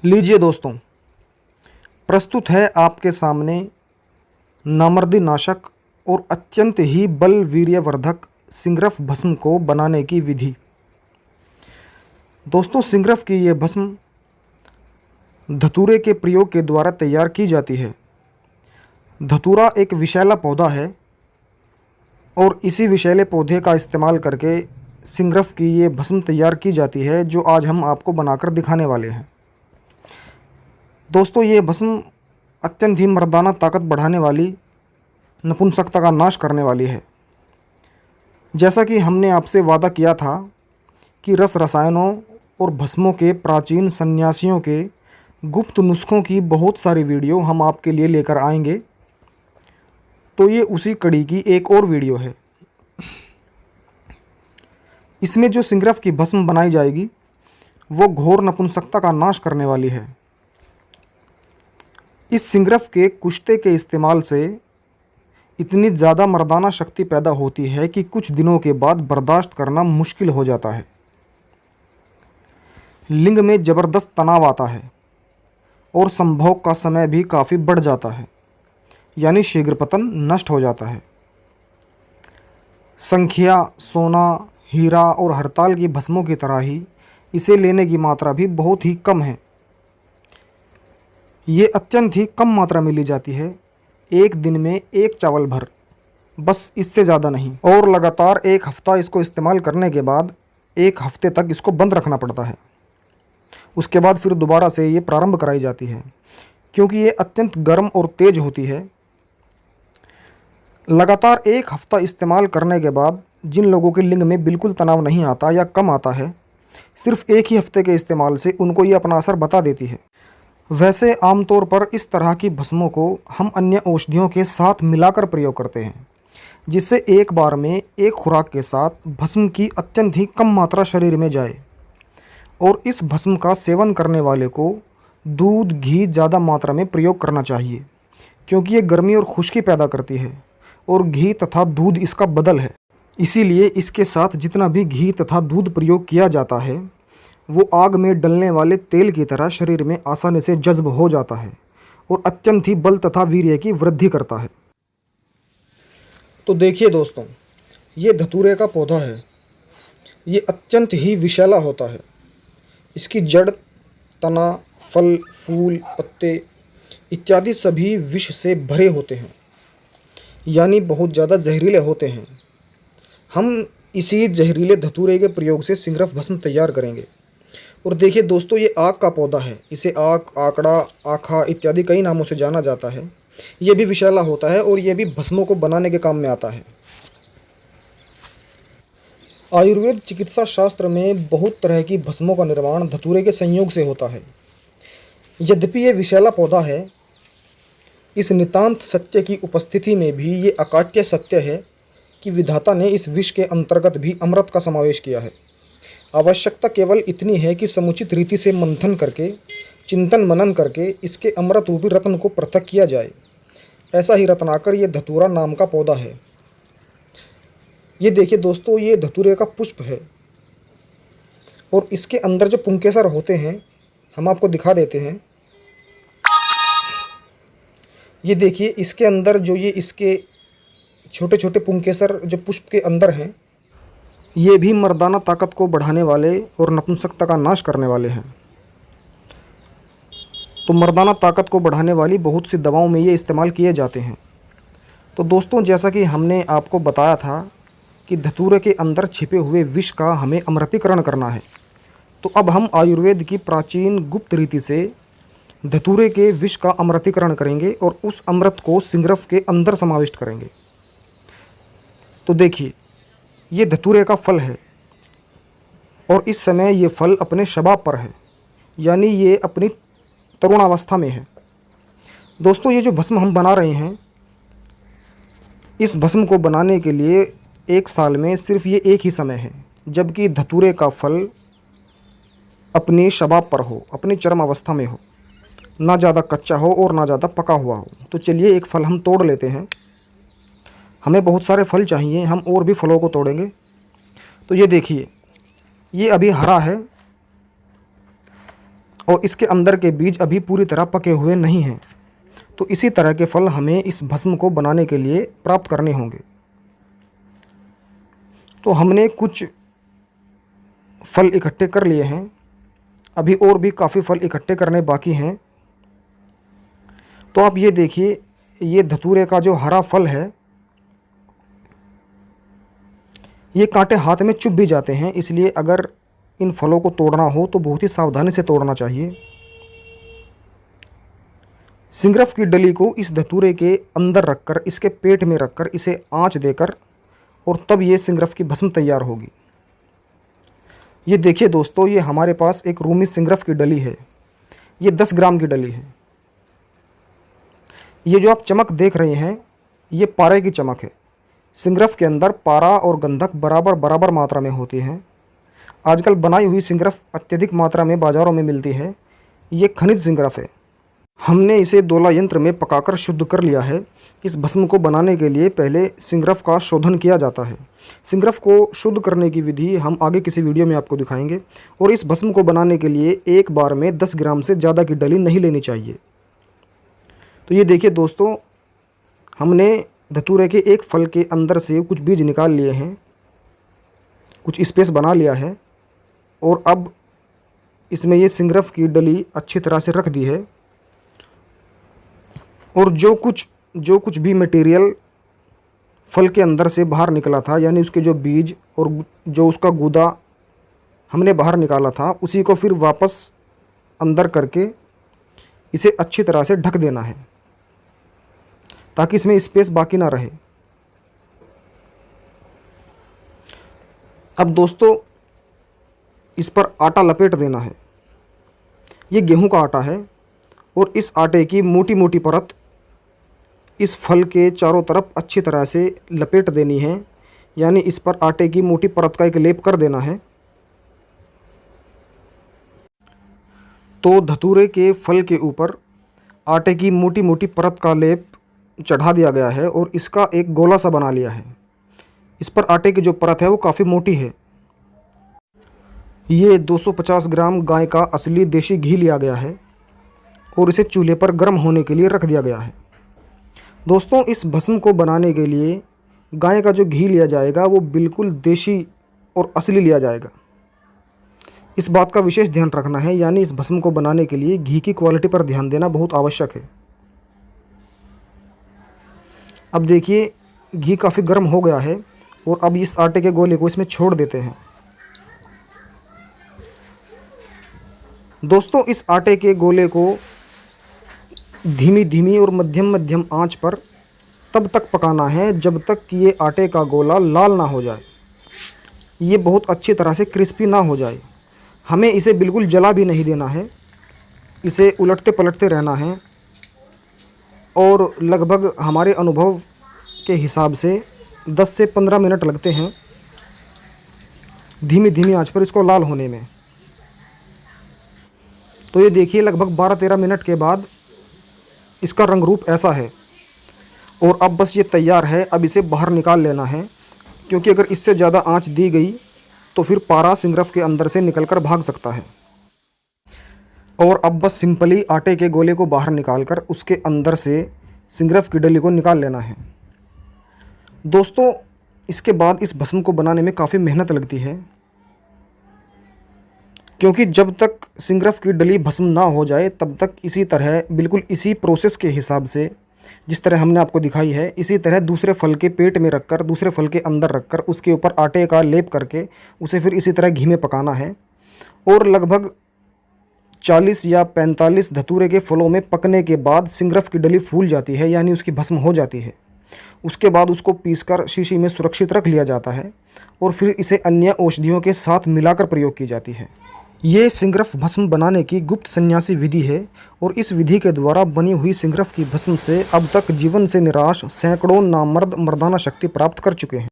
लीजिए दोस्तों, प्रस्तुत है आपके सामने नामर्दी नाशक और अत्यंत ही बल वीर्यवर्धक सिंगरफ भस्म को बनाने की विधि। दोस्तों, सिंगरफ की ये भस्म धतूरे के प्रयोग के द्वारा तैयार की जाती है। धतूरा एक विषैला पौधा है और इसी विषैले पौधे का इस्तेमाल करके सिंगरफ की ये भस्म तैयार की जाती है, जो आज हम आपको बनाकर दिखाने वाले हैं। दोस्तों, ये भस्म अत्यंत ही मर्दाना ताकत बढ़ाने वाली, नपुंसकता का नाश करने वाली है। जैसा कि हमने आपसे वादा किया था कि रस रसायनों और भस्मों के प्राचीन सन्यासियों के गुप्त नुस्खों की बहुत सारी वीडियो हम आपके लिए लेकर आएंगे, तो ये उसी कड़ी की एक और वीडियो है। इसमें जो सिंगरफ की भस्म बनाई जाएगी वो घोर नपुंसकता का नाश करने वाली है। इस सिंगरफ के कुश्ते के इस्तेमाल से इतनी ज़्यादा मर्दाना शक्ति पैदा होती है कि कुछ दिनों के बाद बर्दाश्त करना मुश्किल हो जाता है। लिंग में ज़बरदस्त तनाव आता है और संभोग का समय भी काफ़ी बढ़ जाता है, यानी शीघ्र पतन नष्ट हो जाता है। संख्या, सोना, हीरा और हरताल की भस्मों की तरह ही इसे लेने की मात्रा भी बहुत ही कम है। ये अत्यंत ही कम मात्रा में ली जाती है, एक दिन में एक चावल भर, बस इससे ज़्यादा नहीं। और लगातार एक हफ्ता इसको इस्तेमाल करने के बाद एक हफ्ते तक इसको बंद रखना पड़ता है। उसके बाद फिर दोबारा से ये प्रारंभ कराई जाती है, क्योंकि ये अत्यंत गर्म और तेज होती है। लगातार एक हफ्ता इस्तेमाल करने के बाद जिन लोगों के लिंग में बिल्कुल तनाव नहीं आता या कम आता है, सिर्फ एक ही हफ्ते के इस्तेमाल से उनको ये अपना असर बता देती है। वैसे आमतौर पर इस तरह की भस्मों को हम अन्य औषधियों के साथ मिलाकर प्रयोग करते हैं, जिससे एक बार में एक खुराक के साथ भस्म की अत्यंत ही कम मात्रा शरीर में जाए। और इस भस्म का सेवन करने वाले को दूध, घी ज़्यादा मात्रा में प्रयोग करना चाहिए, क्योंकि ये गर्मी और खुश्की पैदा करती है और घी तथा दूध इसका बदल है। इसीलिए इसके साथ जितना भी घी तथा दूध प्रयोग किया जाता है वो आग में डलने वाले तेल की तरह शरीर में आसानी से जज्ब हो जाता है और अत्यंत ही बल तथा वीर्य की वृद्धि करता है। तो देखिए दोस्तों, ये धतूरे का पौधा है। ये अत्यंत ही विषैला होता है। इसकी जड़, तना, फल, फूल, पत्ते इत्यादि सभी विष से भरे होते हैं, यानी बहुत ज़्यादा जहरीले होते हैं। हम इसी जहरीले धतूरे के प्रयोग से सिंगरफ भस्म तैयार करेंगे। और देखिए दोस्तों, ये आक का पौधा है। इसे आक, आकड़ा, आखा इत्यादि कई नामों से जाना जाता है। ये भी विषैला होता है और ये भी भस्मों को बनाने के काम में आता है। आयुर्वेद चिकित्सा शास्त्र में बहुत तरह की भस्मों का निर्माण धतूरे के संयोग से होता है। यद्यपि ये विषैला पौधा है, इस नितांत सत्य की उपस्थिति में भी ये अकाट्य सत्य है कि विधाता ने इस विष के अंतर्गत भी अमृत का समावेश किया है। आवश्यकता केवल इतनी है कि समुचित रीति से मंथन करके, चिंतन मनन करके इसके अमृत रूपी रत्न को पृथक किया जाए। ऐसा ही रत्नाकर ये धतूरा नाम का पौधा है। ये देखिए दोस्तों, ये धतूरे का पुष्प है और इसके अंदर जो पुंकेसर होते हैं हम आपको दिखा देते हैं। ये देखिए, इसके अंदर जो ये इसके छोटे छोटे पुंकेसर जो पुष्प के अंदर हैं, ये भी मर्दाना ताकत को बढ़ाने वाले और नपुंसकता का नाश करने वाले हैं। तो मर्दाना ताकत को बढ़ाने वाली बहुत सी दवाओं में ये इस्तेमाल किए जाते हैं। तो दोस्तों, जैसा कि हमने आपको बताया था कि धतूरे के अंदर छिपे हुए विष का हमें अमृतीकरण करना है, तो अब हम आयुर्वेद की प्राचीन गुप्त रीति से धतूरे के विष का अमृतीकरण करेंगे और उस अमृत को सिंगरफ के अंदर समाविष्ट करेंगे। तो देखिए, ये धतूरे का फल है और इस समय ये फल अपने शबाब पर है, यानी ये अपनी तरुणावस्था में है। दोस्तों, ये जो भस्म हम बना रहे हैं, इस भस्म को बनाने के लिए एक साल में सिर्फ ये एक ही समय है जबकि धतूरे का फल अपनी शबाब पर हो, अपनी चरम अवस्था में हो, ना ज़्यादा कच्चा हो और ना ज़्यादा पका हुआ हो। तो चलिए एक फल हम तोड़ लेते हैं। हमें बहुत सारे फल चाहिए, हम और भी फलों को तोड़ेंगे। तो ये देखिए, ये अभी हरा है और इसके अंदर के बीज अभी पूरी तरह पके हुए नहीं हैं। तो इसी तरह के फल हमें इस भस्म को बनाने के लिए प्राप्त करने होंगे। तो हमने कुछ फल इकट्ठे कर लिए हैं, अभी और भी काफ़ी फल इकट्ठे करने बाकी हैं। तो आप ये देखिए, ये धतूरे का जो हरा फल है, ये कांटे हाथ में चुभ भी जाते हैं, इसलिए अगर इन फलों को तोड़ना हो तो बहुत ही सावधानी से तोड़ना चाहिए। सिंगरफ की डली को इस धतूरे के अंदर रखकर, इसके पेट में रखकर इसे आंच देकर और तब ये सिंगरफ की भस्म तैयार होगी। ये देखिए दोस्तों, ये हमारे पास एक रूमी सिंगरफ की डली है। ये 10 ग्राम की डली है। ये जो आप चमक देख रहे हैं, ये पारे की चमक है। सिंगरफ के अंदर पारा और गंधक बराबर बराबर मात्रा में होती हैं। आजकल बनाई हुई सिंगरफ अत्यधिक मात्रा में बाज़ारों में मिलती है। ये खनिज सिंगरफ है। हमने इसे दोला यंत्र में पकाकर शुद्ध कर लिया है। इस भस्म को बनाने के लिए पहले सिंगरफ का शोधन किया जाता है। सिंगरफ को शुद्ध करने की विधि हम आगे किसी वीडियो में आपको दिखाएंगे। और इस भस्म को बनाने के लिए एक बार में 10 ग्राम से ज़्यादा की डली नहीं लेनी चाहिए। तो ये देखिए दोस्तों, हमने धतूरे के एक फल के अंदर से कुछ बीज निकाल लिए हैं, कुछ स्पेस बना लिया है और अब इसमें ये सिंगरफ की डली अच्छी तरह से रख दी है। और जो कुछ भी मटेरियल फल के अंदर से बाहर निकला था, यानी उसके जो बीज और जो उसका गूदा हमने बाहर निकाला था, उसी को फिर वापस अंदर करके इसे अच्छी तरह से ढक देना है ताकि इसमें स्पेस बाकी ना रहे। अब दोस्तों, इस पर आटा लपेट देना है। ये गेहूं का आटा है और इस आटे की मोटी मोटी परत इस फल के चारों तरफ अच्छी तरह से लपेट देनी है, यानी इस पर आटे की मोटी परत का एक लेप कर देना है। तो धतूरे के फल के ऊपर आटे की मोटी मोटी परत का लेप चढ़ा दिया गया है और इसका एक गोला सा बना लिया है। इस पर आटे की जो परत है वो काफ़ी मोटी है। ये 250 ग्राम गाय का असली देसी घी लिया गया है और इसे चूल्हे पर गर्म होने के लिए रख दिया गया है। दोस्तों, इस भस्म को बनाने के लिए गाय का जो घी लिया जाएगा वो बिल्कुल देसी और असली लिया जाएगा। इस बात का विशेष ध्यान रखना है, यानी इस भस्म को बनाने के लिए घी की क्वालिटी पर ध्यान देना बहुत आवश्यक है। अब देखिए, घी काफ़ी गर्म हो गया है और अब इस आटे के गोले को इसमें छोड़ देते हैं। दोस्तों, इस आटे के गोले को धीमी धीमी और मध्यम मध्यम आंच पर तब तक पकाना है जब तक कि ये आटे का गोला लाल ना हो जाए, ये बहुत अच्छी तरह से क्रिस्पी ना हो जाए। हमें इसे बिल्कुल जला भी नहीं देना है, इसे उलटते पलटते रहना है और लगभग हमारे अनुभव के हिसाब से 10 से 15 मिनट लगते हैं धीमी धीमी आंच पर इसको लाल होने में। तो ये देखिए, लगभग 12-13 मिनट के बाद इसका रंग रूप ऐसा है और अब बस ये तैयार है। अब इसे बाहर निकाल लेना है, क्योंकि अगर इससे ज़्यादा आंच दी गई तो फिर पारा सिंगरफ के अंदर से निकलकर भाग सकता है। और अब बस सिंपली आटे के गोले को बाहर निकालकर उसके अंदर से सिंगरफ की डली को निकाल लेना है। दोस्तों, इसके बाद इस भस्म को बनाने में काफ़ी मेहनत लगती है, क्योंकि जब तक सिंगरफ की डली भस्म ना हो जाए तब तक इसी तरह, बिल्कुल इसी प्रोसेस के हिसाब से जिस तरह हमने आपको दिखाई है, इसी तरह दूसरे फल के पेट में रखकर, दूसरे फल के अंदर रखकर उसके ऊपर आटे का लेप करके उसे फिर इसी तरह घी में पकाना है। और लगभग 40 या 45 धतूरे के फलों में पकने के बाद सिंगरफ की डली फूल जाती है, यानी उसकी भस्म हो जाती है। उसके बाद उसको पीसकर शीशी में सुरक्षित रख लिया जाता है और फिर इसे अन्य औषधियों के साथ मिलाकर प्रयोग की जाती है। ये सिंगरफ भस्म बनाने की गुप्त सन्यासी विधि है और इस विधि के द्वारा बनी हुई सिंगरफ की भस्म से अब तक जीवन से निराश सैकड़ों नामर्द मर्दाना शक्ति प्राप्त कर चुके हैं।